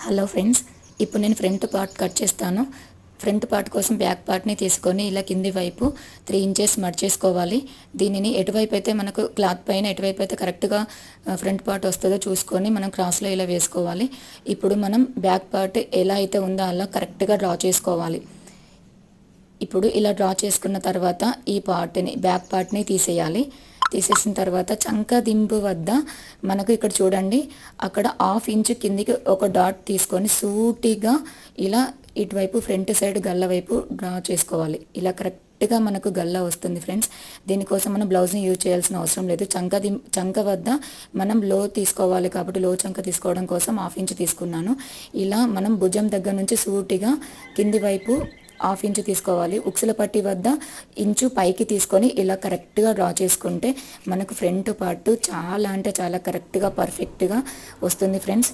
Hello friends, ఇప్పుడు నేను front part cut చేస్తాను. ఫ్రంట్ పార్ట్ కోసం బ్యాక్ పార్ట్ని తీసుకొని ఇలా కింది వైపు 3 ఇంచెస్ మడ్ చేసుకోవాలి. దీనిని ఎటువైపు అయితే మనకు క్లాత్ పైన ఎటువైపు అయితే కరెక్ట్గా ఫ్రంట్ పార్ట్ వస్తుందో చూసుకొని మనం క్రాస్లో ఇలా వేసుకోవాలి. ఇప్పుడు మనం బ్యాక్ పార్ట్ ఎలా అయితే ఉందో అలా కరెక్ట్గా డ్రా చేసుకోవాలి. ఇప్పుడు ఇలా డ్రా చేసుకున్న తర్వాత ఈ పార్ట్ని బ్యాక్ పార్ట్ని తీసేసిన తర్వాత చంక దింపు వద్ద మనకు ఇక్కడ చూడండి, అక్కడ 1/2 ఇంచ్ కిందికి ఒక డాట్ తీసుకొని సూటిగా ఇలా ఇటువైపు ఫ్రంట్ సైడ్ గల్ల వైపు డ్రా చేసుకోవాలి. ఇలా కరెక్ట్గా మనకు గల్ల వస్తుంది ఫ్రెండ్స్. దీనికోసం మనం బ్లౌజ్ని యూజ్ చేయాల్సిన అవసరం లేదు. చంక వద్ద మనం లో తీసుకోవాలి కాబట్టి లో చంక తీసుకోవడం కోసం 1/2 ఇంచ్ తీసుకున్నాను. ఇలా మనం భుజం దగ్గర నుంచి సూటిగా కింది వైపు 1/2 ఇంచ్ తీసుకోవాలి. ఉక్సుల పట్టి వద్ద ఇంచు పైకి తీసుకొని ఇలా కరెక్ట్గా డ్రా చేసుకుంటే మనకు ఫ్రంట్ పార్ట్ చాలా అంటే చాలా కరెక్ట్గా పర్ఫెక్ట్గా వస్తుంది ఫ్రెండ్స్.